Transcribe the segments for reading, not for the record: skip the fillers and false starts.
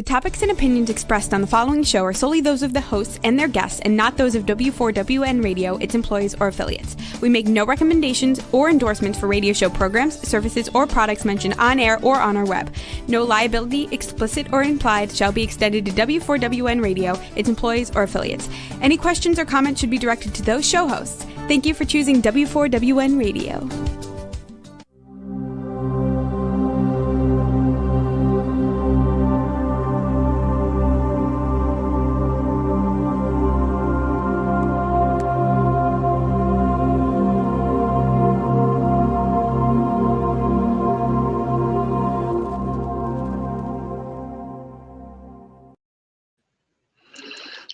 The topics and opinions expressed on the following show are solely those of the hosts and their guests and not those of W4WN Radio, its employees, or affiliates. We make no recommendations or endorsements for radio show programs, services, or products mentioned on air or on our web. No liability, explicit or implied, shall be extended to W4WN Radio, its employees, or affiliates. Any questions or comments should be directed to those show hosts. Thank you for choosing W4WN Radio.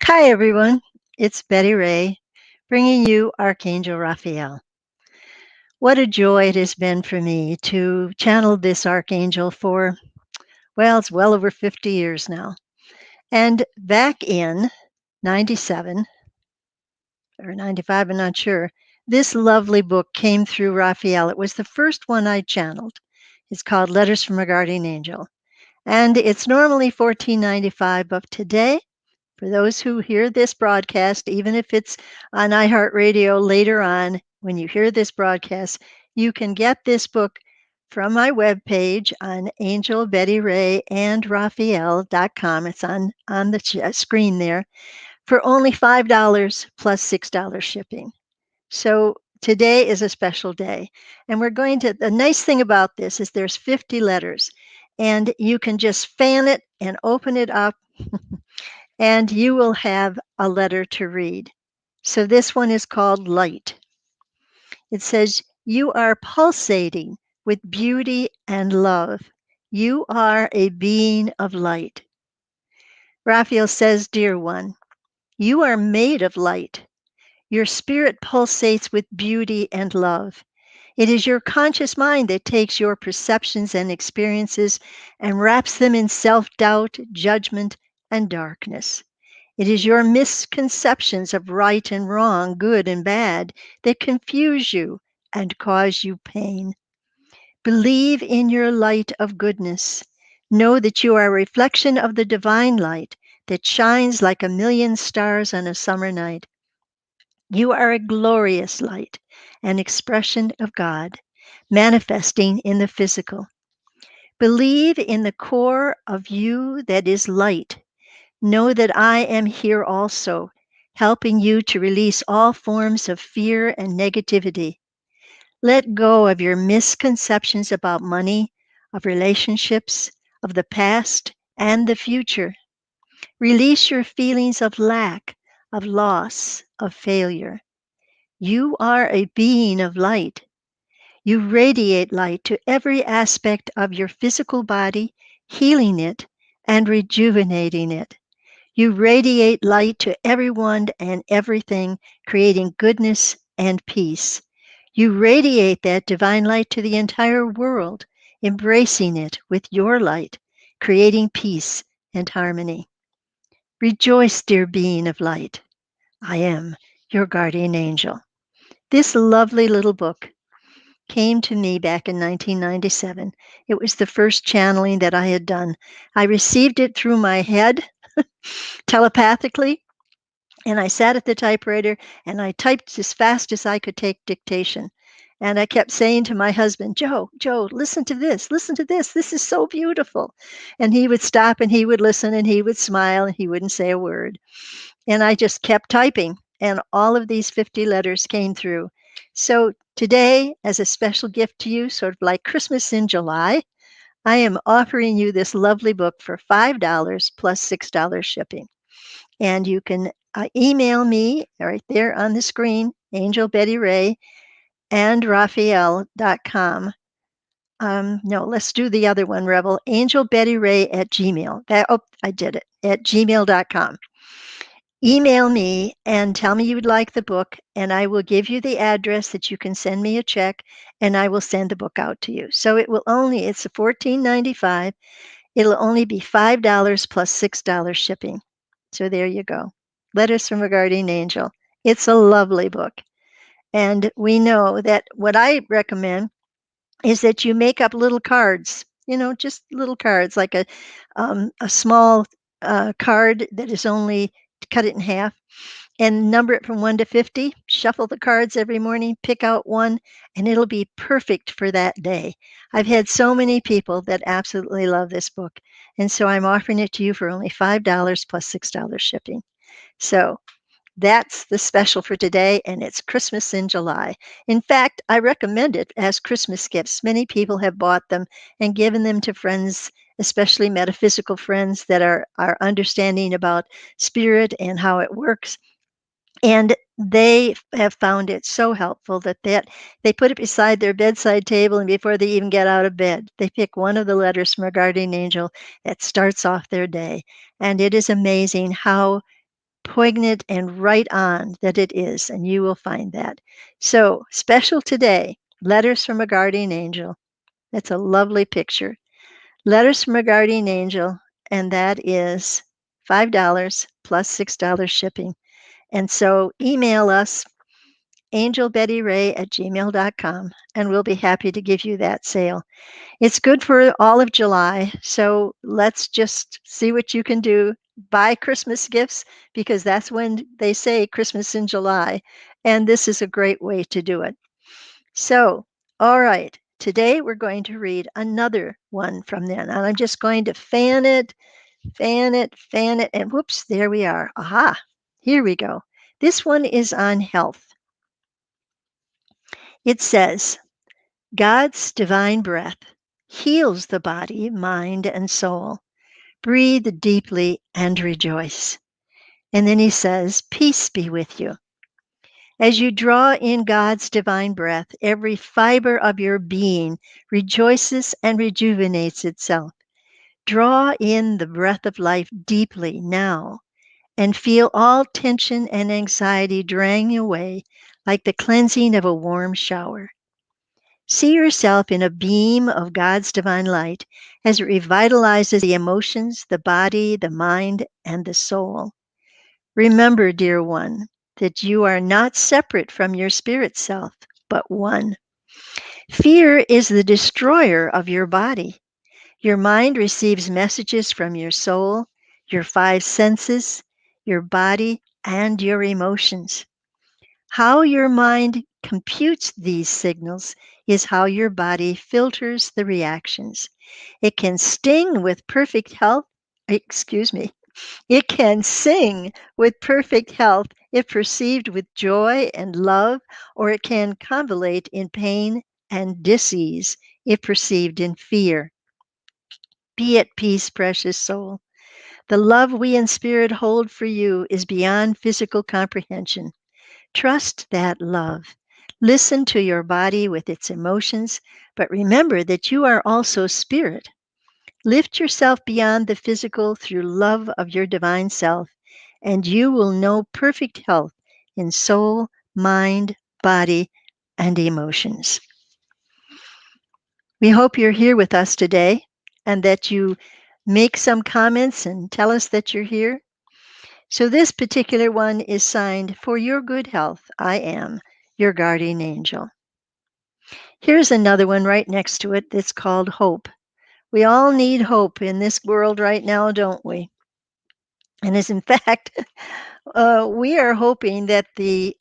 Hi, everyone. It's Betty Ray, bringing you Archangel Raphael. What a joy it has been for me to channel this Archangel for, it's well over 50 years now. And back in 97 or 95, I'm not sure, this lovely book came through Raphael. It was the first one I channeled. It's called Letters from a Guardian Angel. And it's normally $14.95, but today, for those who hear this broadcast, even if it's on iHeartRadio later on, when you hear this broadcast, you can get this book from my webpage on angelbettyrayandraphael.com. It's on the screen there for only $5 plus $6 shipping. So today is a special day. And the nice thing about this is there's 50 letters, and you can just fan it and open it up. And you will have a letter to read. So this one is called Light. It says, you are pulsating with beauty and love. You are a being of light. Raphael says, dear one, you are made of light. Your spirit pulsates with beauty and love. It is your conscious mind that takes your perceptions and experiences and wraps them in self-doubt, judgment, and darkness. It is your misconceptions of right and wrong, good and bad, that confuse you and cause you pain. Believe in your light of goodness. Know that you are a reflection of the divine light that shines like 1,000,000 stars on a summer night. You are a glorious light, an expression of God, manifesting in the physical. Believe in the core of you that is light. Know that I am here also, helping you to release all forms of fear and negativity. Let go of your misconceptions about money, of relationships, of the past, and the future. Release your feelings of lack, of loss, of failure. You are a being of light. You radiate light to every aspect of your physical body, healing it and rejuvenating it. You radiate light to everyone and everything, creating goodness and peace. You radiate that divine light to the entire world, embracing it with your light, creating peace and harmony. Rejoice, dear being of light. I am your guardian angel. This lovely little book came to me back in 1997. It was the first channeling that I had done. I received it through my head telepathically, and I sat at the typewriter and I typed as fast as I could take dictation. And I kept saying to my husband, Joe, listen to this, this is so beautiful. And he would stop and he would listen and he would smile and he wouldn't say a word. And I just kept typing, and all of these 50 letters came through. So today, as a special gift to you, sort of like Christmas in July, I am offering you this lovely book for $5 plus $6 shipping. And you can email me right there on the screen, angelbettyrayandraphael.com. No, let's do the other one, Rebel. angelbettyray@gmail. I did it, at gmail.com. Email me and tell me you would like the book, and I will give you the address that you can send me a check, and I will send the book out to you. So it's a $14.95. It'll only be $5 plus $6 shipping. So there you go. Letters from a Guardian Angel. It's a lovely book. And we know that what I recommend is that you make up little cards just little cards, like a small card that is only cut it in half and number it from 1 to 50. Shuffle the cards every morning, pick out one, and it'll be perfect for that day. I've had so many people that absolutely love this book. And so I'm offering it to you for only $5 plus $6 shipping. So that's the special for today, and it's Christmas in July. In fact, I recommend it as Christmas gifts. Many people have bought them and given them to friends, especially metaphysical friends that are understanding about spirit and how it works. And they have found it so helpful that they put it beside their bedside table, and before they even get out of bed, they pick one of the letters from a guardian angel that starts off their day. And it is amazing how poignant and right on that it is, and you will find that. So, special today, letters from a guardian angel. That's a lovely picture. Letters from a guardian angel, and that is $5 plus $6 shipping. And so email us, angelbettyray@gmail.com, and we'll be happy to give you that sale. It's good for all of July, so let's just see what you can do. Buy Christmas gifts because that's when they say Christmas in July, and this is a great way to do it. So, all right, today we're going to read another one from then, and I'm just going to fan it, fan it, fan it, and whoops, there we are. Aha, here we go. This one is on health. It says, God's divine breath heals the body, mind, and soul. Breathe deeply and rejoice. And then he says, Peace be with you. As you draw in God's divine breath, every fiber of your being rejoices and rejuvenates itself. Draw in the breath of life deeply now and feel all tension and anxiety drain away like the cleansing of a warm shower. See yourself in a beam of God's divine light as it revitalizes the emotions, the body, the mind, and the soul. Remember, dear one, that you are not separate from your spirit self, but one. Fear is the destroyer of your body. Your mind receives messages from your soul, your five senses, your body, and your emotions. How your mind computes these signals is how your body filters the reactions. It can sting with perfect health, excuse me, it can sing with perfect health if perceived with joy and love, or it can convolute in pain and dis-ease if perceived in fear. Be at peace, precious soul. The love we in spirit hold for you is beyond physical comprehension. Trust that love. Listen to your body with its emotions, but remember that you are also spirit. Lift yourself beyond the physical through love of your divine self, and you will know perfect health in soul, mind, body, and emotions. We hope you're here with us today and that you make some comments and tell us that you're here. So this particular one is signed, For your good health, I am your guardian angel. Here's another one right next to it that's called Hope. We all need hope in this world right now, don't we? And as in fact, we are hoping that the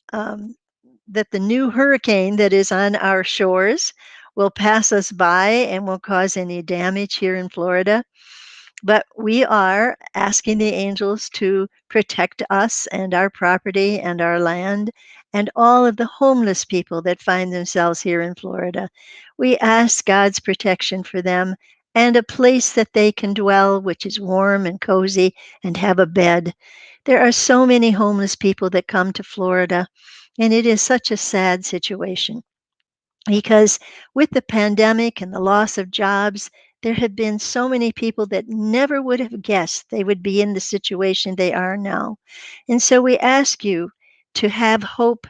new hurricane that is on our shores will pass us by and won't cause any damage here in Florida. But we are asking the angels to protect us and our property and our land and all of the homeless people that find themselves here in Florida. We ask God's protection for them and a place that they can dwell, which is warm and cozy and have a bed. There are so many homeless people that come to Florida, and it is such a sad situation because with the pandemic and the loss of jobs, there have been so many people that never would have guessed they would be in the situation they are now. And so we ask you to have hope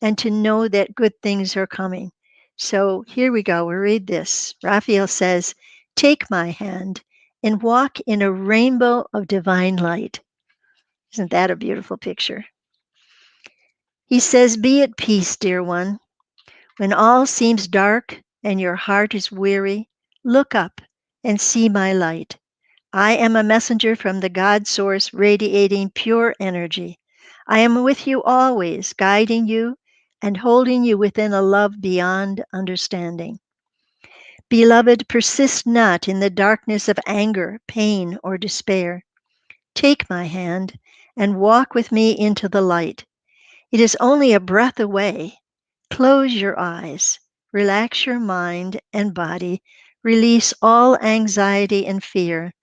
and to know that good things are coming. So here we go. We'll read this. Raphael says, Take my hand and walk in a rainbow of divine light. Isn't that a beautiful picture? He says, Be at peace, dear one. When all seems dark and your heart is weary, look up and see my light. I am a messenger from the God source radiating pure energy. I am with you always, guiding you and holding you within a love beyond understanding. Beloved, persist not in the darkness of anger, pain, or despair. Take my hand and walk with me into the light. It is only a breath away. Close your eyes, relax your mind and body, release all anxiety and fear.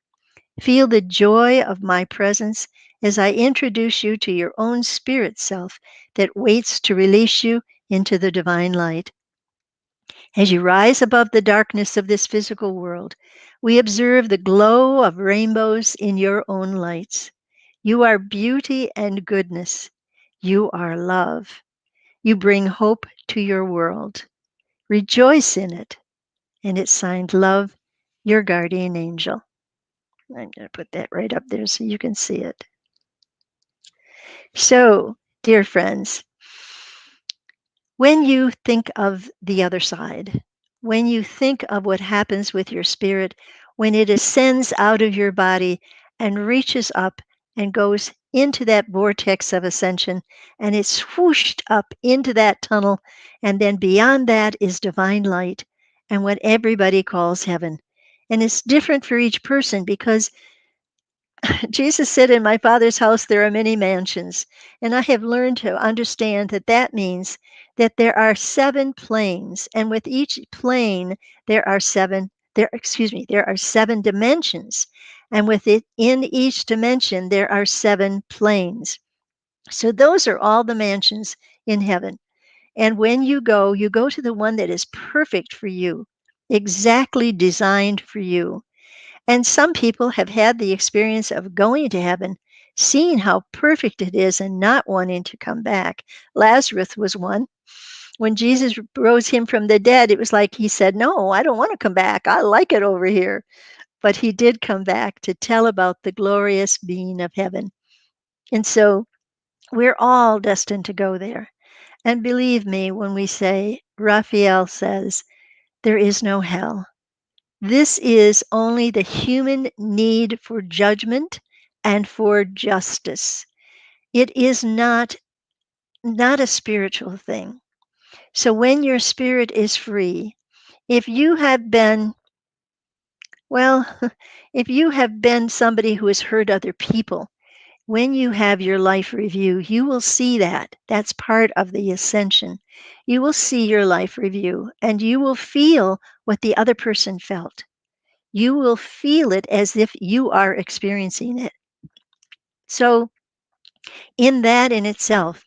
Feel the joy of my presence as I introduce you to your own spirit self that waits to release you into the divine light. As you rise above the darkness of this physical world, we observe the glow of rainbows in your own lights. You are beauty and goodness. You are love. You bring hope to your world. Rejoice in it. And it's signed Love, your guardian angel. I'm going to put that right up there so you can see it. So, dear friends, when you think of the other side, when you think of what happens with your spirit, when it ascends out of your body and reaches up and goes into that vortex of ascension, and it's whooshed up into that tunnel, and then beyond that is divine light and what everybody calls heaven. And it's different for each person because Jesus said, in my Father's house there are many mansions. And I have learned to understand that that means that there are 7 planes, and with each plane there are 7 dimensions. And within each dimension there are 7 planes. So those are all the mansions in heaven. And when you go to the one that is perfect for you, exactly designed for you. And some people have had the experience of going to heaven, seeing how perfect it is, and not wanting to come back. Lazarus was one. When Jesus rose him from the dead, it was like he said, "No, I don't want to come back. I like it over here." But he did come back to tell about the glorious being of heaven. And so we're all destined to go there. And believe me when we say, Raphael says, there is no hell. This is only the human need for judgment and for justice. It is not a spiritual thing. So when your spirit is free, if you have been, well, if you have been somebody who has hurt other people, when you have your life review, you will see that. That's part of the ascension. You will see your life review and you will feel what the other person felt. You will feel it as if you are experiencing it. So, in that in itself,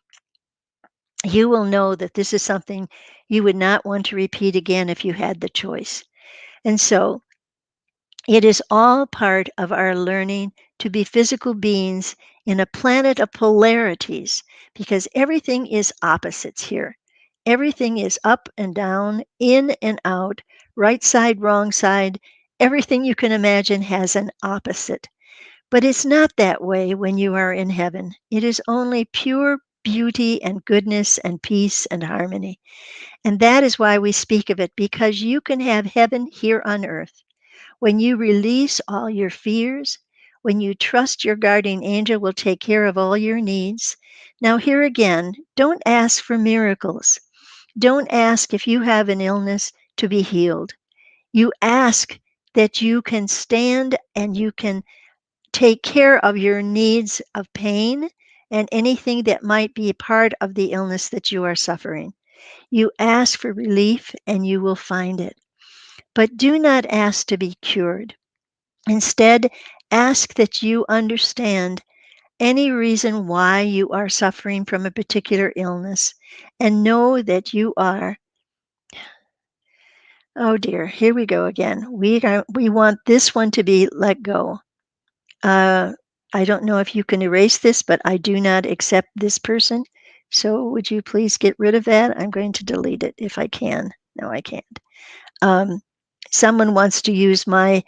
you will know that this is something you would not want to repeat again if you had the choice. And so, it is all part of our learning to be physical beings in a planet of polarities because everything is opposites here. Everything is up and down, in and out, right side, wrong side. Everything you can imagine has an opposite. But it's not that way when you are in heaven. It is only pure beauty and goodness and peace and harmony. And that is why we speak of it, because you can have heaven here on earth. When you release all your fears, when you trust your guardian angel will take care of all your needs. Now, here again, don't ask for miracles. Don't ask if you have an illness to be healed. You ask that you can stand and you can take care of your needs of pain and anything that might be part of the illness that you are suffering. You ask for relief and you will find it. But do not ask to be cured. Instead, ask that you understand any reason why you are suffering from a particular illness and know that you are. Oh dear, here we go again. We want this one to be let go. Uh, I don't know if you can erase this, but I do not accept this person. So would you please get rid of that? I'm going to delete it if I can. No, I can't. Someone wants to use my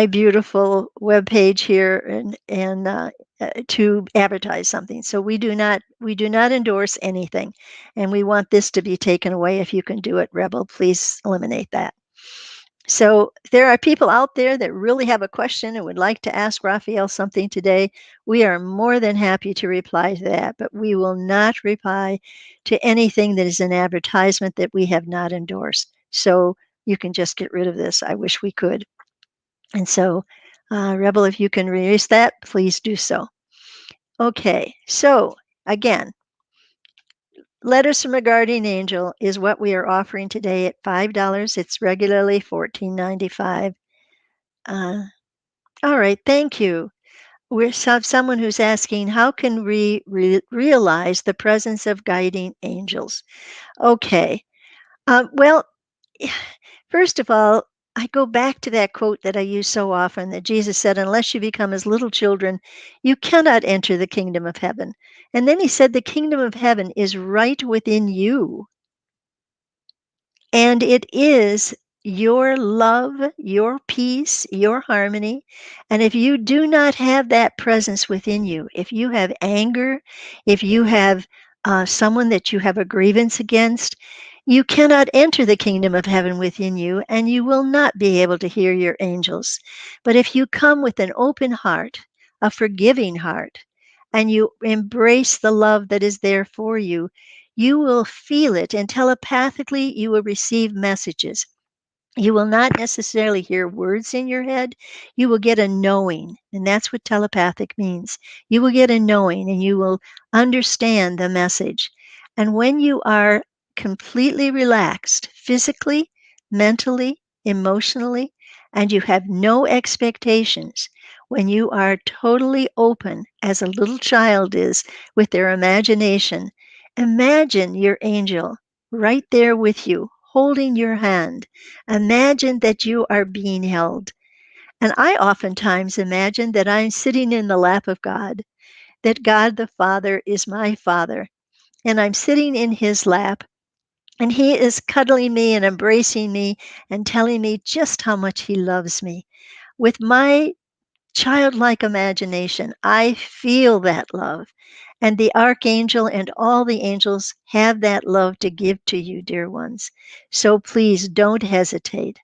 beautiful web page here and to advertise something. So we do not endorse anything, and we want this to be taken away. If you can do it, Rebel, please eliminate that. So there are people out there that really have a question and would like to ask Raphael something today. We are more than happy to reply to that, but we will not reply to anything that is an advertisement that we have not endorsed. So you can just get rid of this. I wish we could. And so, Rebel, if you can erase that, please do so. Okay, so again, Letters from a Guardian Angel is what we are offering today at $5. It's regularly $14.95. All right, thank you. We have someone who's asking, how can we realize the presence of guiding angels? Okay, well, first of all, I go back to that quote that I use so often that Jesus said, unless you become as little children, you cannot enter the kingdom of heaven. And then he said, the kingdom of heaven is right within you. And it is your love, your peace, your harmony. And if you do not have that presence within you, if you have anger, if you have someone that you have a grievance against, you cannot enter the kingdom of heaven within you, and you will not be able to hear your angels. But if you come with an open heart, a forgiving heart, and you embrace the love that is there for you, you will feel it, and telepathically you will receive messages. You will not necessarily hear words in your head. You will get a knowing, and that's what telepathic means. You will get a knowing, and you will understand the message. And when you are completely relaxed, physically, mentally, emotionally, and you have no expectations, when you are totally open, as a little child is with their imagination, imagine your angel right there with you, holding your hand. Imagine that you are being held. And I oftentimes imagine that I'm sitting in the lap of God, that God the Father is my Father, and I'm sitting in his lap, and he is cuddling me and embracing me and telling me just how much he loves me. With my childlike imagination, I feel that love. And the archangel and all the angels have that love to give to you, dear ones. So please don't hesitate.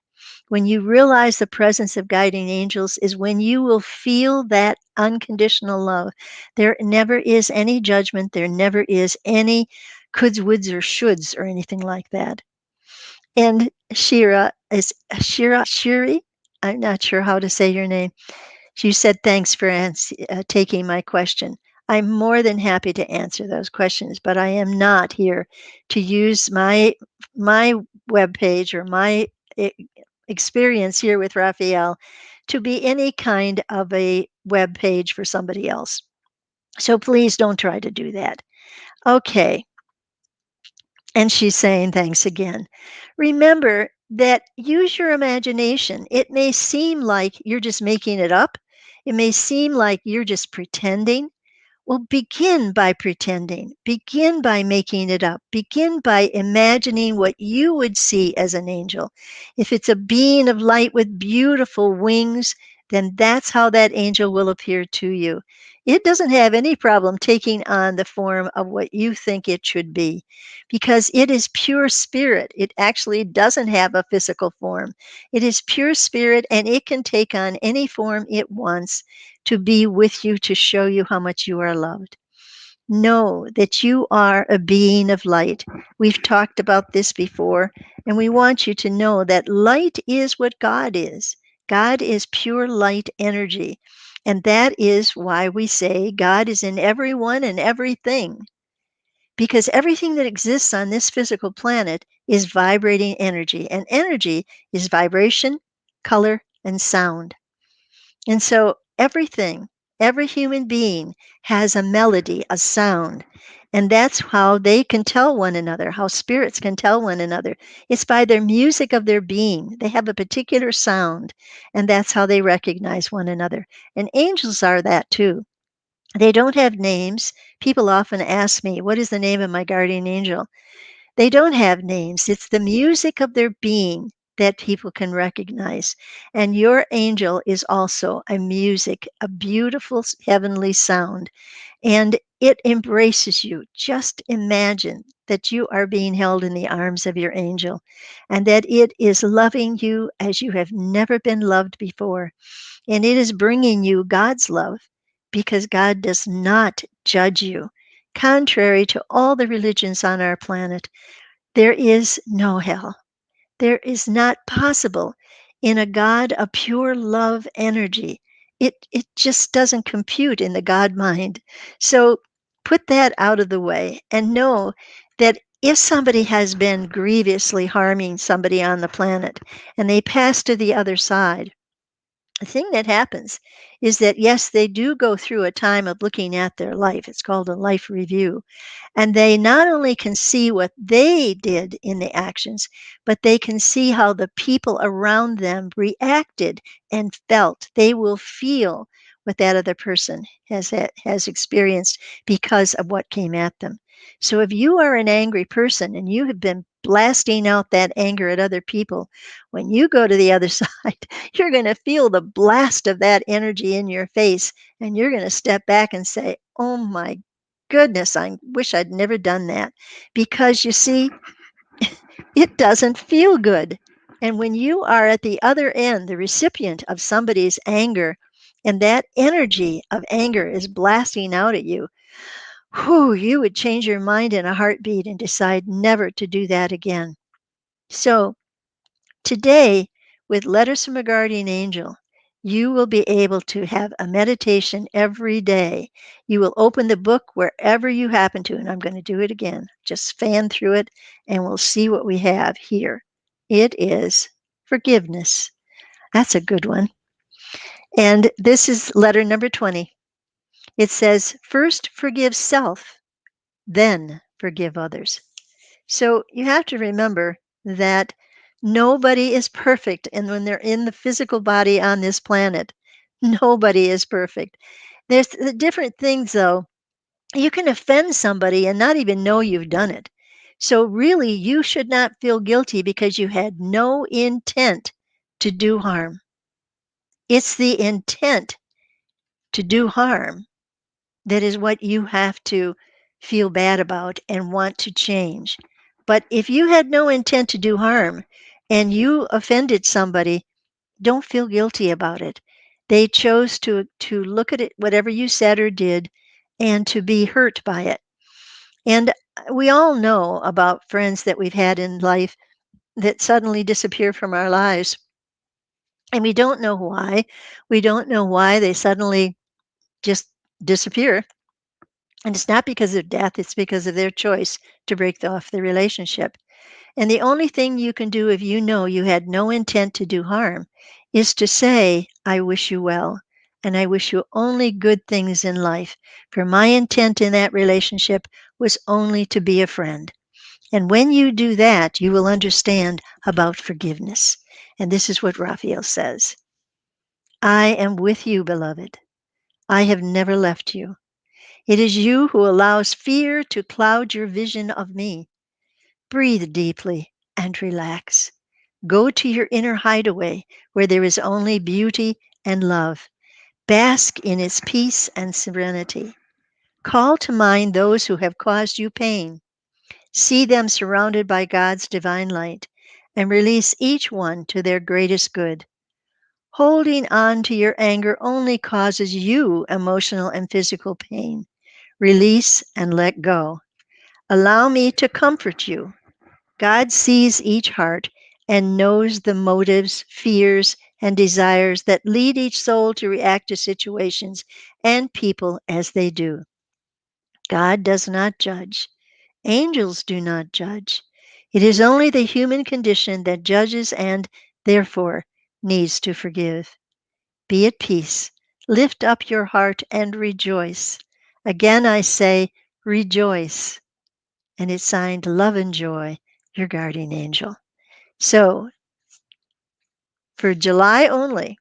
When you realize the presence of guiding angels is when you will feel that unconditional love. There never is any judgment. There never is any coulds, woulds, or shoulds or anything like that. And Shiri? I'm not sure how to say your name. You said, thanks for taking my question. I'm more than happy to answer those questions, but I am not here to use my webpage or my experience here with Raphael to be any kind of a web page for somebody else. So please don't try to do that. Okay. And she's saying thanks again. Remember that use your imagination. It may seem like you're just making it up. It may seem like you're just pretending. Well, begin by pretending. Begin by making it up. Begin by imagining what you would see as an angel. If it's a being of light with beautiful wings, then that's how that angel will appear to you. It doesn't have any problem taking on the form of what you think it should be because it is pure spirit. It actually doesn't have a physical form. It is pure spirit and it can take on any form it wants to be with you to show you how much you are loved. Know that you are a being of light. We've talked about this before, and we want you to know that light is what God is. God is pure light energy. And that is why we say God is in everyone and everything. Because everything that exists on this physical planet is vibrating energy, and energy is vibration, color, and sound. And so everything, every human being has a melody, a sound. And that's how they can tell one another, how spirits can tell one another. It's by their music of their being. They have a particular sound, and that's how they recognize one another. And angels are that too. They don't have names. People often ask me, what is the name of my guardian angel? They don't have names. It's the music of their being that people can recognize. And your angel is also a music, a beautiful heavenly sound, and it embraces you. Just imagine that you are being held in the arms of your angel and that it is loving you as you have never been loved before. And it is bringing you God's love because God does not judge you. Contrary to all the religions on our planet, there is no hell. There is not possible in a God of pure love energy. It just doesn't compute in the God mind. So put that out of the way and know that if somebody has been grievously harming somebody on the planet and they pass to the other side, the thing that happens is that, yes, they do go through a time of looking at their life. It's called a life review. And they not only can see what they did in the actions, but they can see how the people around them reacted and felt. They will feel what that other person has experienced because of what came at them. So if you are an angry person and you have been blasting out that anger at other people, when you go to the other side, you're going to feel the blast of that energy in your face, and you're going to step back and say, "Oh my goodness, I wish I'd never done that." Because you see, it doesn't feel good. And when you are at the other end, the recipient of somebody's anger, and that energy of anger is blasting out at you, whew, you would change your mind in a heartbeat and decide never to do that again. So today, with Letters from a Guardian Angel, you will be able to have a meditation every day. You will open the book wherever you happen to, and I'm going to do it again. Just fan through it, and we'll see what we have here. It is forgiveness. That's a good one. And this is letter number 20. It says, first forgive self, then forgive others. So you have to remember that nobody is perfect. And when they're in the physical body on this planet, nobody is perfect. There's different things, though. You can offend somebody and not even know you've done it. So, really, you should not feel guilty because you had no intent to do harm. It's the intent to do harm that is what you have to feel bad about and want to change. But if you had no intent to do harm and you offended somebody, don't feel guilty about it. They chose to look at it, whatever you said or did, and to be hurt by it. And we all know about friends that we've had in life that suddenly disappear from our lives. And we don't know why. We don't know why they suddenly just disappear. And it's not because of death, it's because of their choice to break off the relationship. And the only thing you can do if you know you had no intent to do harm is to say, I wish you well, and I wish you only good things in life. For my intent in that relationship was only to be a friend. And when you do that, you will understand about forgiveness. And this is what Raphael says: I am with you, beloved. I have never left you. It is you who allows fear to cloud your vision of me. Breathe deeply and relax. Go to your inner hideaway where there is only beauty and love. Bask in its peace and serenity. Call to mind those who have caused you pain. See them surrounded by God's divine light and release each one to their greatest good. Holding on to your anger only causes you emotional and physical pain. Release and let go. Allow me to comfort you. God sees each heart and knows the motives, fears, and desires that lead each soul to react to situations and people as they do. God does not judge. Angels do not judge. It is only the human condition that judges and, therefore, needs to forgive. Be at peace. Lift up your heart and rejoice. Again, I say, rejoice. And it's signed Love and Joy, your guardian angel. So, for July only,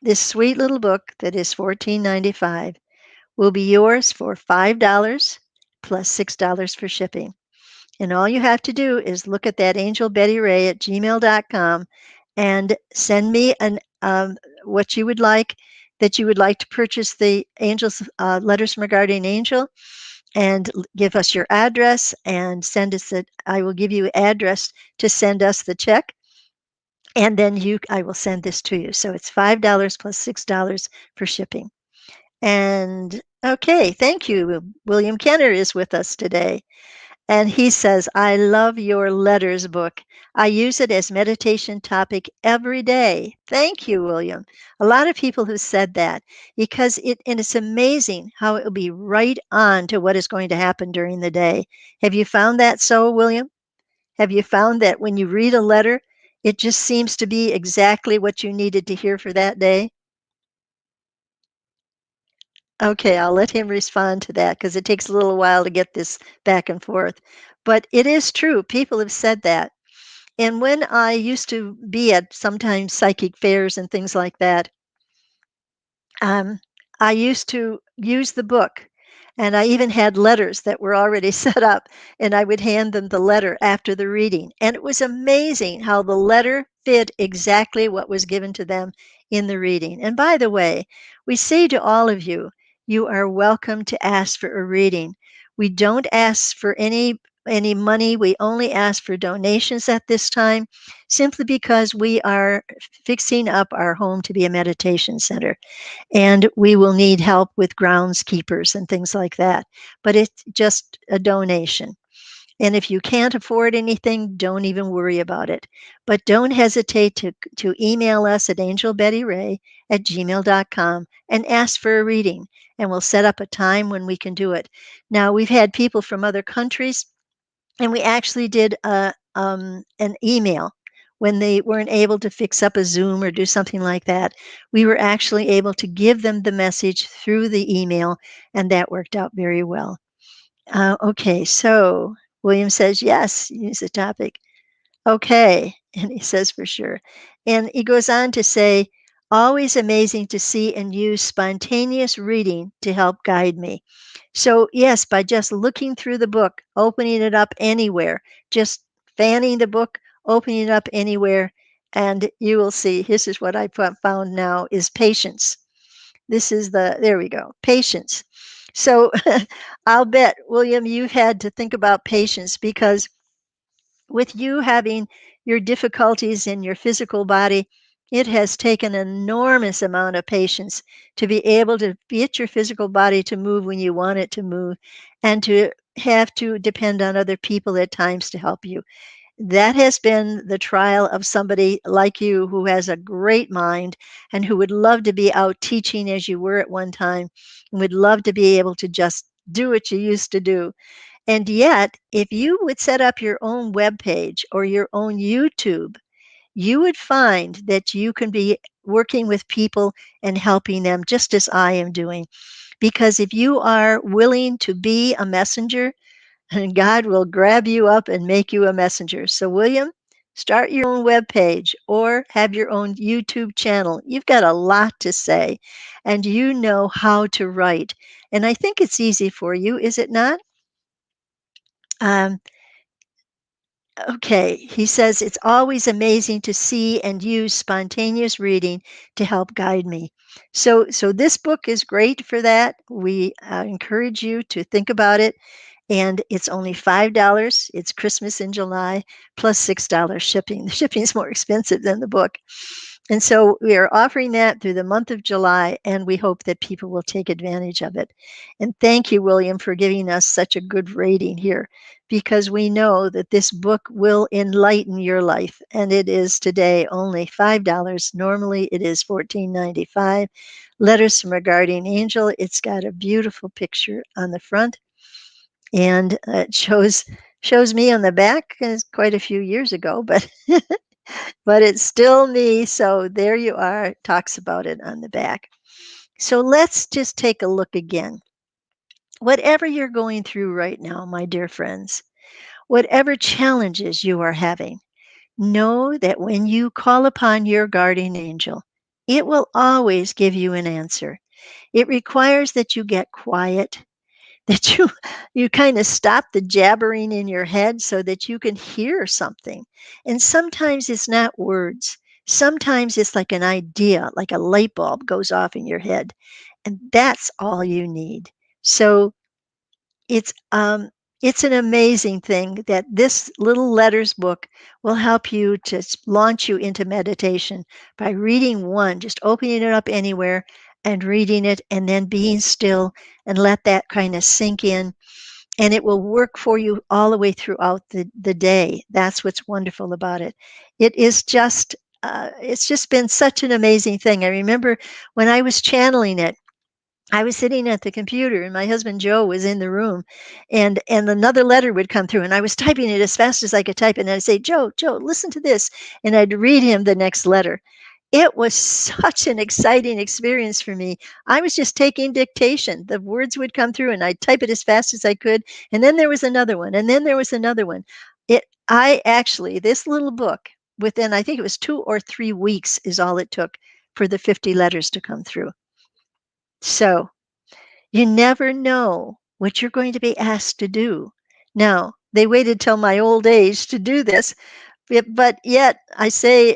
this sweet little book that is $14.95 will be yours for $5 plus $6 for shipping. And all you have to do is look at that angelbettyray@gmail.com and send me what you would like, that you would like to purchase the angels letters from a guardian angel, and give us your address and send us it. I will give you address to send us the check, and then I will send this to you. So it's $5 plus $6 for shipping. And okay, thank you. William Kenner is with us today. And he says, I love your letters book. I use it as meditation topic every day. Thank you, William. A lot of people who said that, because it's amazing how it will be right on to what is going to happen during the day. Have you found that so, William? Have you found that when you read a letter, it just seems to be exactly what you needed to hear for that day? Okay, I'll let him respond to that because it takes a little while to get this back and forth. But it is true. People have said that. And when I used to be at sometimes psychic fairs and things like that, um, I used to use the book, and I even had letters that were already set up, and I would hand them the letter after the reading. And it was amazing how the letter fit exactly what was given to them in the reading. And by the way, we say to all of you, you are welcome to ask for a reading. We don't ask for any money. We only ask for donations at this time, simply because we are fixing up our home to be a meditation center, and we will need help with groundskeepers and things like that. But it's just a donation. And if you can't afford anything, don't even worry about it. But don't hesitate to email us at angelbettyray@gmail.com and ask for a reading, and we'll set up a time when we can do it. Now, we've had people from other countries, and we actually did an email when they weren't able to fix up a Zoom or do something like that. We were actually able to give them the message through the email, and that worked out very well. Okay, so William says, yes, use the topic. Okay, and he says for sure. And he goes on to say, always amazing to see and use spontaneous reading to help guide me. So, yes, by just looking through the book, opening it up anywhere, just fanning the book, opening it up anywhere, and you will see, this is what I found now, is patience. This is there we go, patience. So I'll bet, William, you've had to think about patience, because with you having your difficulties in your physical body, it has taken an enormous amount of patience to be able to get your physical body to move when you want it to move, and to have to depend on other people at times to help you. That has been the trial of somebody like you, who has a great mind and who would love to be out teaching as you were at one time, and would love to be able to just do what you used to do. And yet, if you would set up your own web page or your own YouTube, you would find that you can be working with people and helping them just as I am doing. Because if you are willing to be a messenger, God will grab you up and make you a messenger. So, William, start your own web page or have your own YouTube channel. You've got a lot to say, and you know how to write. And I think it's easy for you, is it not? Um, Okay, he says, it's always amazing to see and use spontaneous reading to help guide me. So this book is great for that. We encourage you to think about it, and it's only $5. It's Christmas in July plus $6 shipping. The shipping is more expensive than the book. And so we are offering that through the month of July, and we hope that people will take advantage of it. And thank you, William, for giving us such a good rating here, because we know that this book will enlighten your life. And it is today only $5. Normally it is $14.95. Letters from a Guardian Angel. It's got a beautiful picture on the front, and it shows me on the back. It's quite a few years ago, but but it's still me. So there you are. It talks about it on the back. So let's just take a look again. Whatever you're going through right now, my dear friends, whatever challenges you are having, know that when you call upon your guardian angel, it will always give you an answer. It requires that you get quiet, that you kind of stop the jabbering in your head so that you can hear something. And sometimes it's not words. Sometimes it's like an idea, like a light bulb goes off in your head, and that's all you need. So it's um it's an amazing thing that this little letters book will help you to launch you into meditation by reading one, just opening it up anywhere and reading it and then being still and let that kind of sink in, and it will work for you all the way throughout the day. That's what's wonderful about it. It is just it's just been such an amazing thing. I remember when I was channeling it, I was sitting at the computer and my husband Joe was in the room, and another letter would come through and I was typing it as fast as I could type it, and I'd say, Joe, listen to this. And I'd read him the next letter. It was such an exciting experience for me. I was just taking dictation. The words would come through and I'd type it as fast as I could. And then there was another one. And then there was another one. I actually, this little book, within, I think it was 2 or 3 weeks is all it took for the 50 letters to come through. So you never know what you're going to be asked to do. Now, they waited till my old age to do this, but yet I say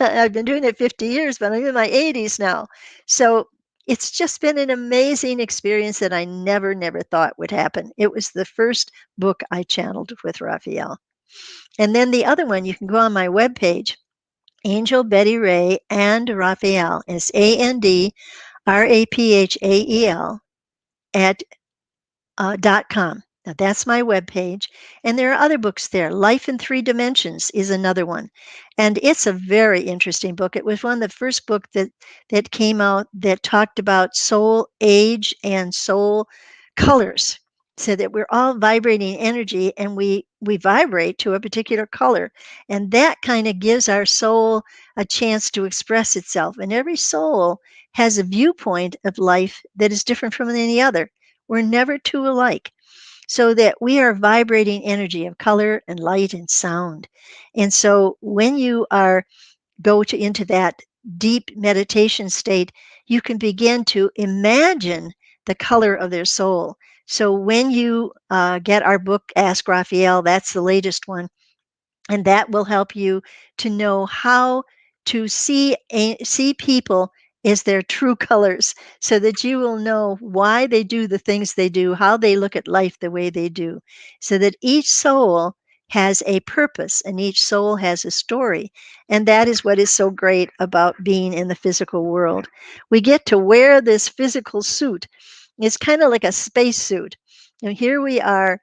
I've been doing it 50 years, but I'm in my 80s now. So it's just been an amazing experience that I never thought would happen. It was the first book I channeled with Raphael. And then the other one, you can go on my webpage, Angel Betty Ray and Raphael. It's ANDRAPHAEL at .com. Now that's my webpage, and there are other books there. Life in Three Dimensions is another one, and it's a very interesting book. It was one of the first book that came out that talked about soul age and soul colors, so that we're all vibrating energy, and we vibrate to a particular color, and that kind of gives our soul a chance to express itself. And every soul has a viewpoint of life that is different from any other. We're never two alike. So that we are vibrating energy of color and light and sound. And so when you are into that deep meditation state, you can begin to imagine the color of their soul. So when you get our book, Ask Raphael, that's the latest one, and that will help you to know how to see people as their true colors, so that you will know why they do the things they do, how they look at life the way they do, so that each soul has a purpose and each soul has a story. And that is what is so great about being in the physical world. We get to wear this physical suit. It's kind of like a space suit. And here we are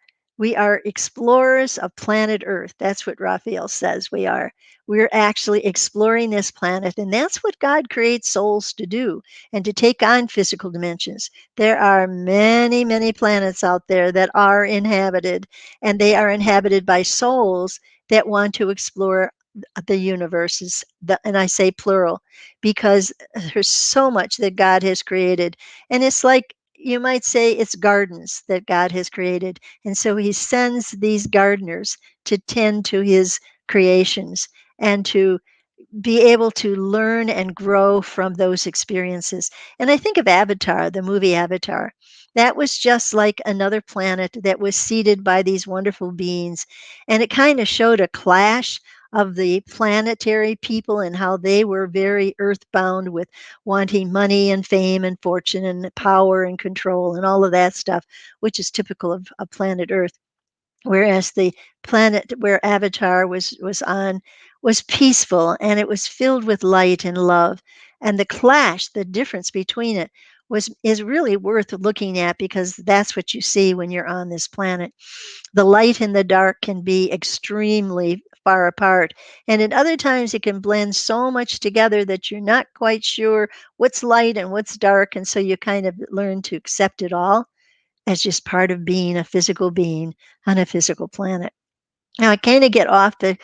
explorers of planet Earth. That's what Raphael says we are. We're actually exploring this planet, and that's what God creates souls to do, and to take on physical dimensions. There are many planets out there that are inhabited, and they are inhabited by souls that want to explore the universes, and I say plural, because there's so much that God has created. And it's like, you might say, it's gardens that God has created. And so he sends these gardeners to tend to his creations and to be able to learn and grow from those experiences. And I think of Avatar, the movie Avatar. That was just like another planet that was seeded by these wonderful beings. And it kind of showed a clash of the planetary people and how they were very earthbound with wanting money and fame and fortune and power and control and all of that stuff, which is typical of planet Earth. Whereas the planet where Avatar was on was peaceful, and it was filled with light and love. And the clash, the difference between it is really worth looking at, because that's what you see when you're on this planet. The light and the dark can be extremely far apart, and at other times it can blend so much together that you're not quite sure what's light and what's dark, and so you kind of learn to accept it all as just part of being a physical being on a physical planet. Now I kind of get off the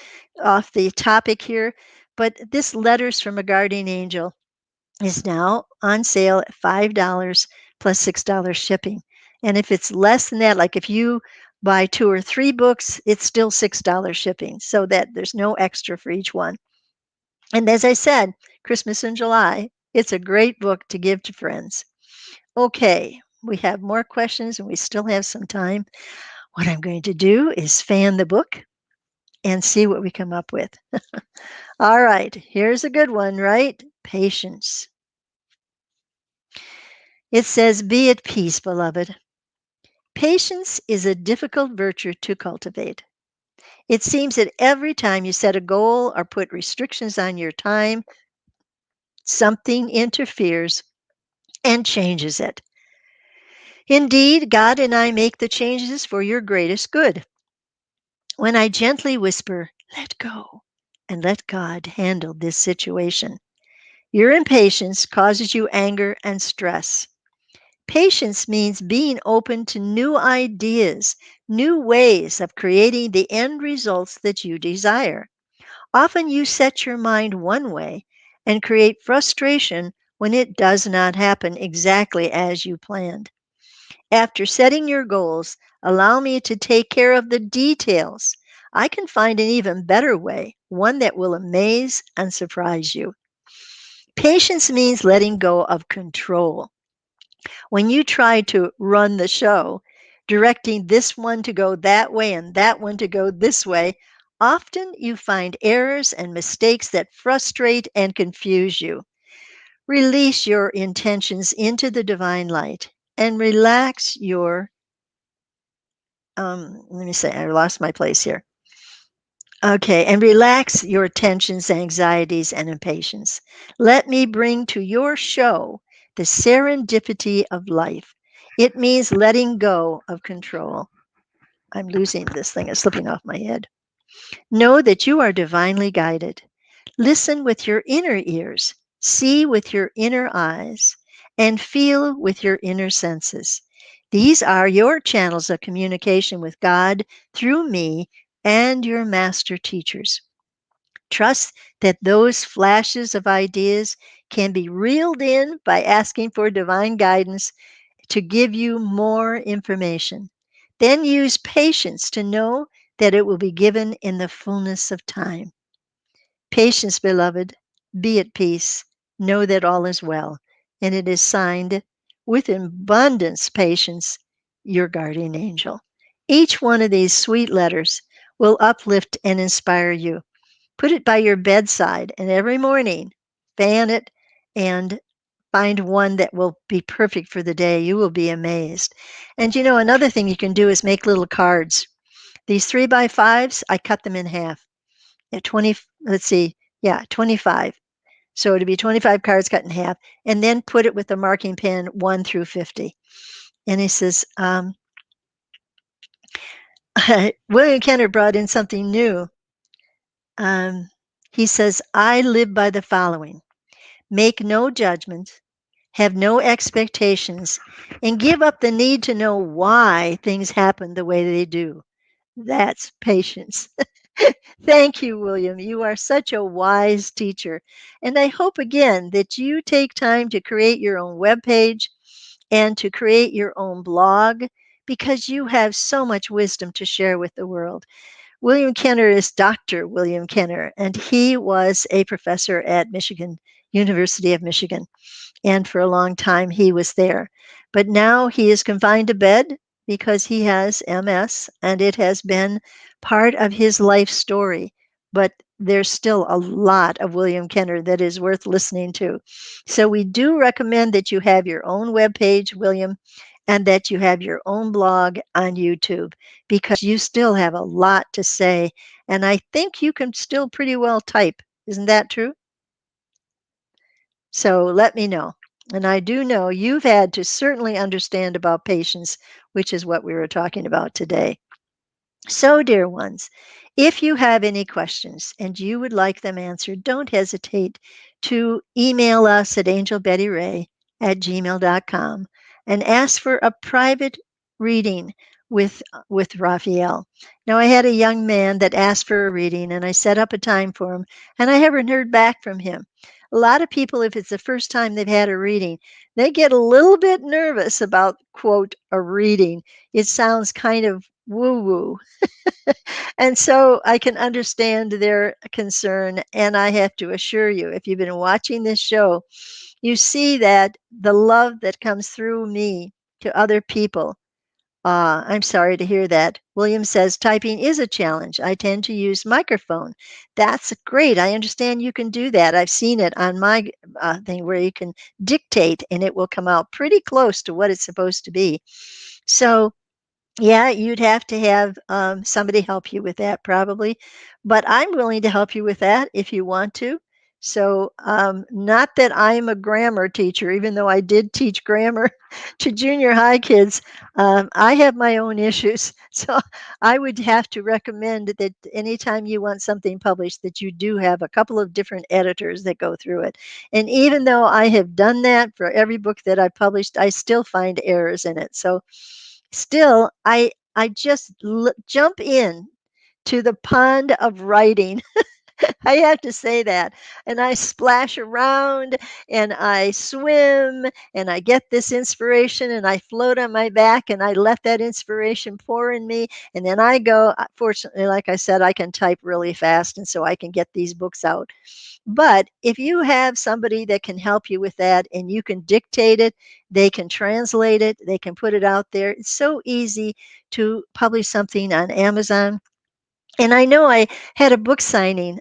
topic here, but this Letters from a Guardian Angel is now on sale at $5 plus $6 shipping. And if it's less than that, like if you buy 2 or 3 books, it's still $6 shipping, so that there's no extra for each one. And as I said, Christmas in July, it's a great book to give to friends. Okay, we have more questions and we still have some time, what I'm going to do is fan the book and see what we come up with. All right, here's a good one, right? Patience. It says, "Be at peace, beloved. Patience is a difficult virtue to cultivate. It seems that every time you set a goal or put restrictions on your time, something interferes and changes it. Indeed, God and I make the changes for your greatest good. When I gently whisper, 'Let go,' and let God handle this situation, your impatience causes you anger and stress. Patience means being open to new ideas, new ways of creating the end results that you desire. Often you set your mind one way and create frustration when it does not happen exactly as you planned. After setting your goals, allow me to take care of the details. I can find an even better way, one that will amaze and surprise you. Patience means letting go of control. When you try to run the show, directing this one to go that way and that one to go this way, often you find errors and mistakes that frustrate and confuse you. Release your intentions into the divine light and relax your let me say, I lost my place here. Okay, and relax your tensions, anxieties, and impatience. Let me bring to your show the serendipity of life. It means letting go of control. I'm losing this thing, it's slipping off my head. Know that you are divinely guided. Listen with your inner ears, see with your inner eyes, and feel with your inner senses. These are your channels of communication with God through me and your master teachers. Trust that those flashes of ideas can be reeled in by asking for divine guidance to give you more information. Then use patience to know that it will be given in the fullness of time. Patience, beloved, be at peace. Know that all is well. And it is signed with abundance patience, your guardian angel. Each one of these sweet letters will uplift and inspire you. Put it by your bedside, and every morning fan it and find one that will be perfect for the day. You will be amazed. And you know, another thing you can do is make little cards. These 3x5s, I cut them in half. At 20, let's see, yeah, 25. So it'd be 25 cards cut in half, and then put it with a marking pen 1 through 50. And he says, William Kenner brought in something new. He says, I live by the following: make no judgment, have no expectations, and give up the need to know why things happen the way they do. That's patience. Thank you, William. You are such a wise teacher. And I hope again that you take time to create your own webpage and to create your own blog because you have so much wisdom to share with the world. William Kenner is Dr. William Kenner, and he was a professor at University of Michigan. And for a long time, he was there. But now he is confined to bed because he has MS, and it has been part of his life story. But there's still a lot of William Kenner that is worth listening to. So we do recommend that you have your own webpage, William, and that you have your own blog on YouTube because you still have a lot to say. And I think you can still pretty well type. Isn't that true? So let me know. And I do know you've had to certainly understand about patience, which is what we were talking about today. So, dear ones, if you have any questions and you would like them answered, don't hesitate to email us at angelbettyray@gmail.com and ask for a private reading with Raphael. Now, I had a young man that asked for a reading, and I set up a time for him, and I haven't heard back from him. A lot of people, if it's the first time they've had a reading, they get a little bit nervous about, quote, a reading. It sounds kind of woo woo. And so I can understand their concern. And I have to assure you, if you've been watching this show, you see that the love that comes through me to other people. I'm sorry to hear that. William says typing is a challenge. I tend to use microphone. That's great. I understand you can do that. I've seen it on my thing where you can dictate and it will come out pretty close to what it's supposed to be. So yeah, you'd have to have somebody help you with that probably, but I'm willing to help you with that if you want to. So, not that I'm a grammar teacher, even though I did teach grammar to junior high kids. I have my own issues. So, I would have to recommend that anytime you want something published, that you do have a couple of different editors that go through it. And even though I have done that for every book that I published, I still find errors in it. So, still, I just jump in to the pond of writing. I have to say that. And I splash around and I swim and I get this inspiration and I float on my back and I let that inspiration pour in me. And then I go, fortunately, like I said, I can type really fast. And so I can get these books out. But if you have somebody that can help you with that and you can dictate it, they can translate it, they can put it out there. It's so easy to publish something on Amazon. And I know I had a book signing,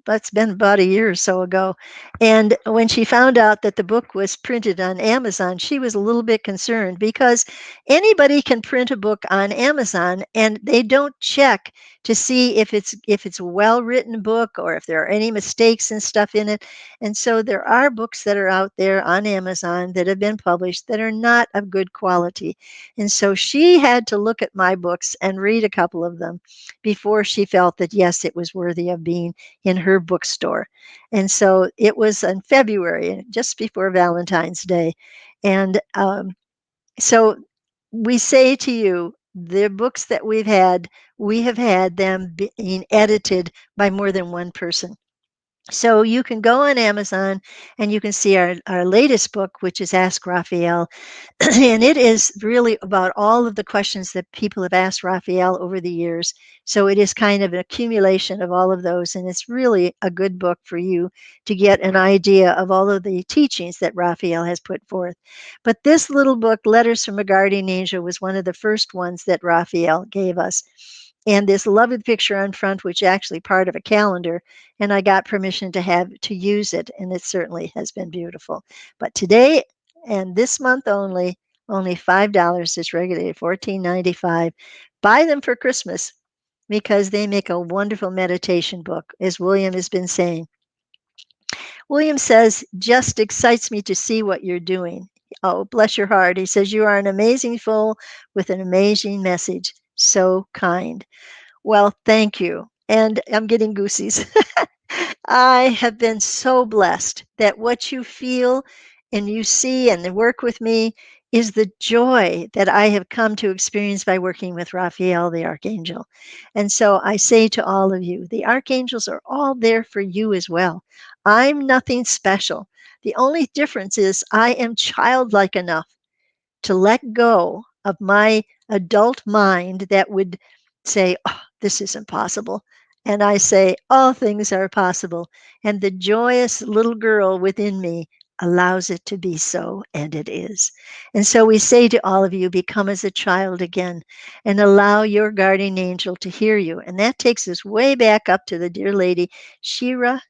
that's been about a year or so ago. And when she found out that the book was printed on Amazon, she was a little bit concerned because anybody can print a book on Amazon and they don't check to see if it's a well-written book or if there are any mistakes and stuff in it. And so there are books that are out there on Amazon that have been published that are not of good quality. And so she had to look at my books and read a couple of them before she felt that, yes, it was worthy of being in her bookstore. And so it was in February, just before Valentine's Day. And so we say to you, the books that we have had them being edited by more than one person. So you can go on Amazon and you can see our latest book, which is Ask Raphael. And it is really about all of the questions that people have asked Raphael over the years. So it is kind of an accumulation of all of those. And it's really a good book for you to get an idea of all of the teachings that Raphael has put forth. But this little book, Letters from a Guardian Angel, was one of the first ones that Raphael gave us. And this lovely picture on front, which is actually part of a calendar, and I got permission to use it, and it certainly has been beautiful. But today and this month only $5 is regulated $14.95. Buy them for Christmas because they make a wonderful meditation book, as William has been saying. William says, just excites me to see what you're doing. Oh, bless your heart. He says, you are an amazing soul with an amazing message. So kind. Well, thank you. And I'm getting goosies. I have been so blessed that what you feel and you see and work with me is the joy that I have come to experience by working with Raphael, the Archangel. And so I say to all of you, the Archangels are all there for you as well. I'm nothing special. The only difference is I am childlike enough to let go of my adult mind that would say, oh, this isn't possible. And I say, all things are possible. And the joyous little girl within me allows it to be so, and it is. And so we say to all of you, become as a child again and allow your guardian angel to hear you. And that takes us way back up to the dear lady, Shiri,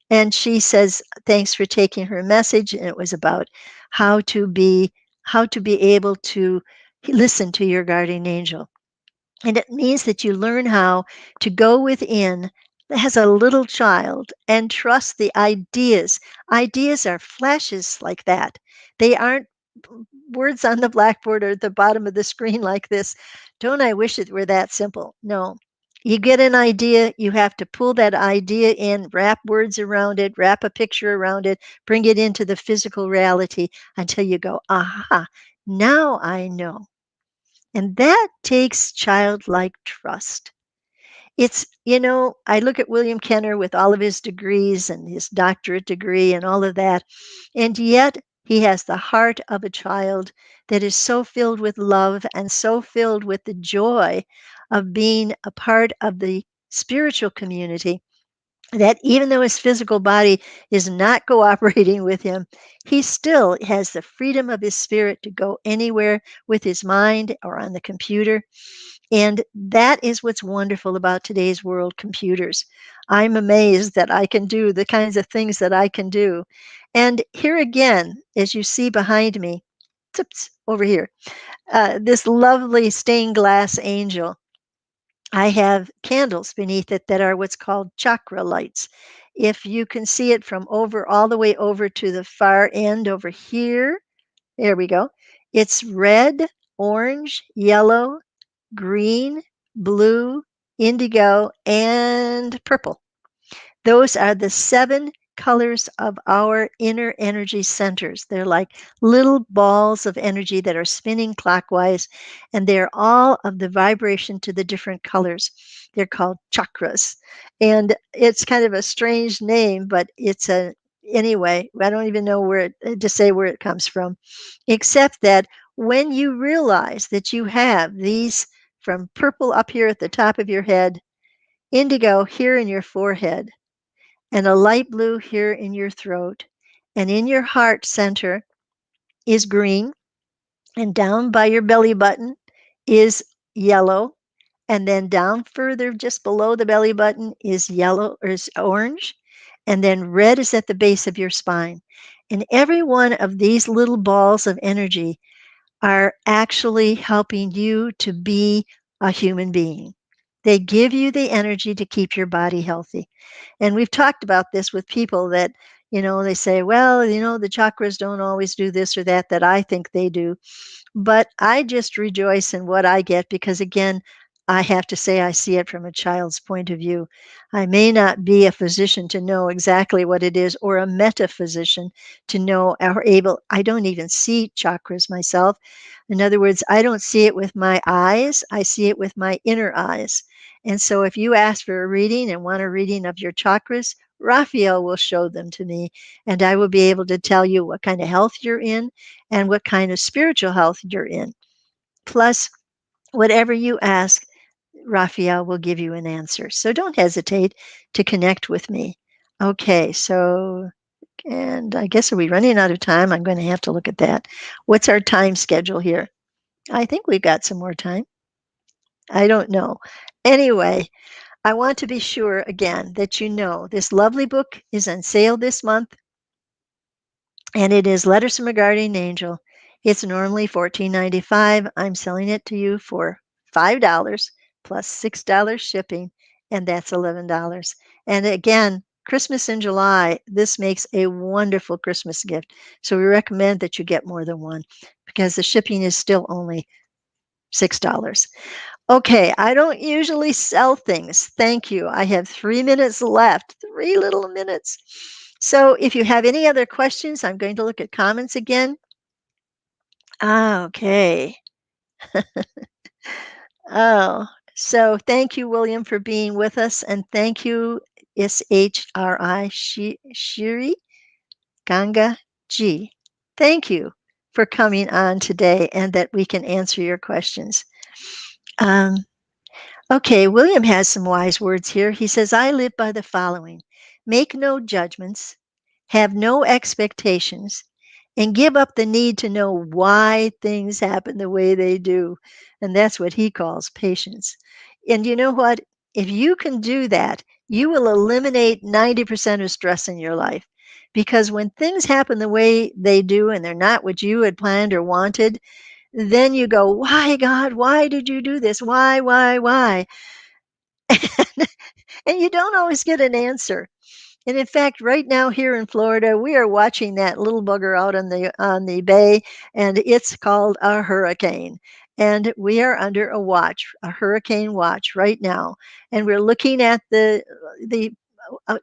and she says thanks for taking her message, and it was about how to be able to listen to your guardian angel. And it means that you learn how to go within as a little child and trust the ideas. Ideas are flashes like that. They aren't words on the blackboard or at the bottom of the screen like this. Don't I wish it were that simple? No. You get an idea, you have to pull that idea in, wrap words around it, wrap a picture around it, bring it into the physical reality until you go, aha, now I know. And that takes childlike trust. I look at William Kenner with all of his degrees and his doctorate degree and all of that, and yet he has the heart of a child that is so filled with love and so filled with the joy of being a part of the spiritual community that even though his physical body is not cooperating with him, he still has the freedom of his spirit to go anywhere with his mind or on the computer. And that is what's wonderful about today's world, computers. I'm amazed that I can do the kinds of things that I can do. And here again, as you see behind me, over here, this lovely stained glass angel. I have candles beneath it that are what's called chakra lights. If you can see it from over all the way over to the far end over here, there we go. It's red, orange, yellow, green, blue, indigo, and purple. Those are the 7 colors of our inner energy centers. They're like little balls of energy that are spinning clockwise, and they're all of the vibration to the different colors. They're called chakras. And it's kind of a strange name, but it's a anyway, I don't even know to say where it comes from, except that when you realize that you have these from purple up here at the top of your head, indigo here in your forehead, and a light blue here in your throat. And in your heart center is green, and down by your belly button is yellow. And then down further, just below the belly button, is yellow or is orange. And then red is at the base of your spine. And every one of these little balls of energy are actually helping you to be a human being. They give you the energy to keep your body healthy. And we've talked about this with people that, they say, well, the chakras don't always do this or that I think they do. But I just rejoice in what I get because, again, I have to say I see it from a child's point of view. I may not be a physician to know exactly what it is, or a metaphysician to know or able. I don't even see chakras myself. In other words, I don't see it with my eyes. I see it with my inner eyes. And so if you ask for a reading and want a reading of your chakras, Raphael will show them to me, and I will be able to tell you what kind of health you're in and what kind of spiritual health you're in. Plus, whatever you ask, Raphael will give you an answer. So don't hesitate to connect with me. Okay, so, and I guess, are we running out of time? I'm going to have to look at that. What's our time schedule here? I think we've got some more time. I don't know. Anyway, I want to be sure again that you know this lovely book is on sale this month, and it is Letters from a Guardian Angel. It's normally $14.95. I'm selling it to you for $5 plus $6 shipping, and that's $11. And again, Christmas in July, this makes a wonderful Christmas gift. So we recommend that you get more than one because the shipping is still only $6. Okay, I don't usually sell things. Thank you. I have 3 minutes left, 3 little minutes. So if you have any other questions, I'm going to look at comments again. Okay. Oh, so thank you, William, for being with us. And thank you, SHRI, Shiri Ganga G. Thank you for coming on today and that we can answer your questions. Okay, William has some wise words here. He says, I live by the following: make no judgments, have no expectations, and give up the need to know why things happen the way they do. And that's what he calls patience. And you know what? If you can do that, you will eliminate 90% of stress in your life. Because when things happen the way they do and they're not what you had planned or wanted, then you go, why, God, why did you do this? Why? And you don't always get an answer. And in fact, right now here in Florida, we are watching that little bugger out on the bay, and it's called a hurricane. And we are under a hurricane watch right now. And we're looking at the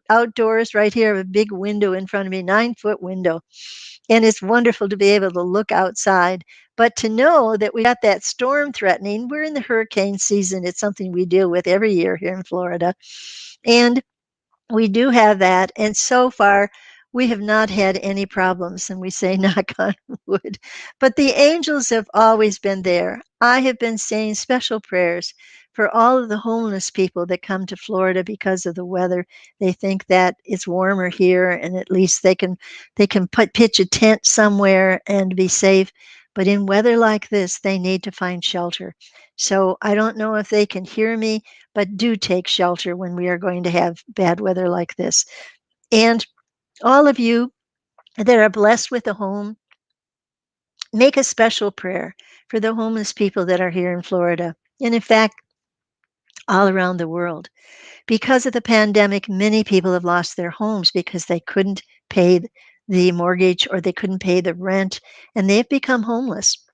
outdoors right here. I have a big window in front of me, 9-foot window. And it's wonderful to be able to look outside. But to know that we got that storm threatening, we're in the hurricane season. It's something we deal with every year here in Florida. And we do have that. And so far, we have not had any problems. And we say, knock on wood. But the angels have always been there. I have been saying special prayers For all of the homeless people that come to Florida because of the weather, they think that it's warmer here and at least they can pitch a tent somewhere and be safe. But in weather like this, they need to find shelter. So I don't know if they can hear me, but do take shelter when we are going to have bad weather like this. And all of you that are blessed with a home, make a special prayer for the homeless people that are here in Florida. And in fact, all around the world. Because of the pandemic, many people have lost their homes because they couldn't pay the mortgage or they couldn't pay the rent, and they've become homeless.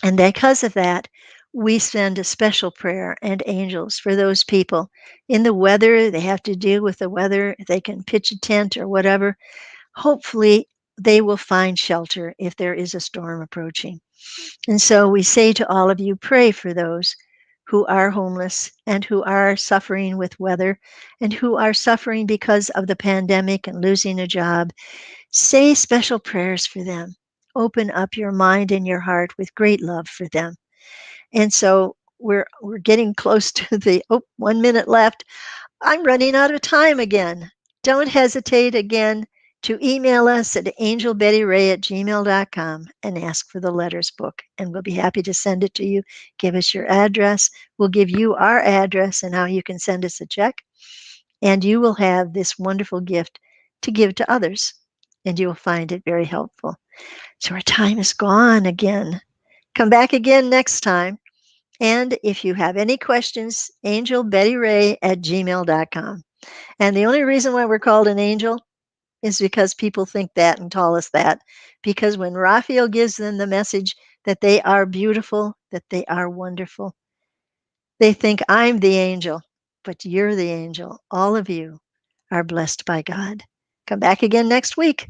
And because of that, we send a special prayer and angels for those people. In the weather, they have to deal with the weather. They can pitch a tent or whatever. Hopefully, they will find shelter if there is a storm approaching. And so we say to all of you, pray for those who are homeless and who are suffering with weather and who are suffering because of the pandemic and losing a job. Say special prayers for them. Open up your mind and your heart with great love for them. And so we're getting close to the 1 minute left. I'm running out of time again. Don't hesitate again to email us at angelbettyray@gmail.com and ask for the letters book, and we'll be happy to send it to you. Give us your address. We'll give you our address and how you can send us a check, and you will have this wonderful gift to give to others, and you will find it very helpful. So our time is gone again. Come back again next time. And if you have any questions, angelbettyray@gmail.com. And the only reason why we're called an angel is because people think that and call us that. Because when Raphael gives them the message that they are beautiful, that they are wonderful, they think I'm the angel, but you're the angel. All of you are blessed by God. Come back again next week.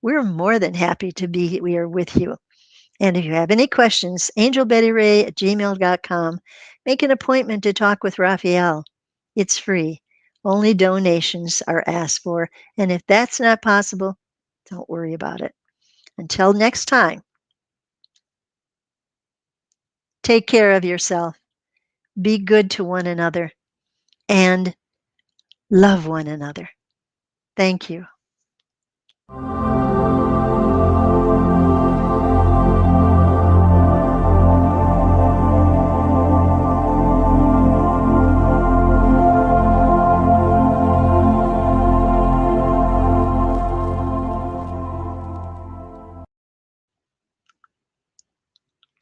We're more than happy to be here with you. And if you have any questions, angelbettyray@gmail.com. Make an appointment to talk with Raphael. It's free. Only donations are asked for. And if that's not possible, don't worry about it. Until next time, take care of yourself, be good to one another, and love one another. Thank you.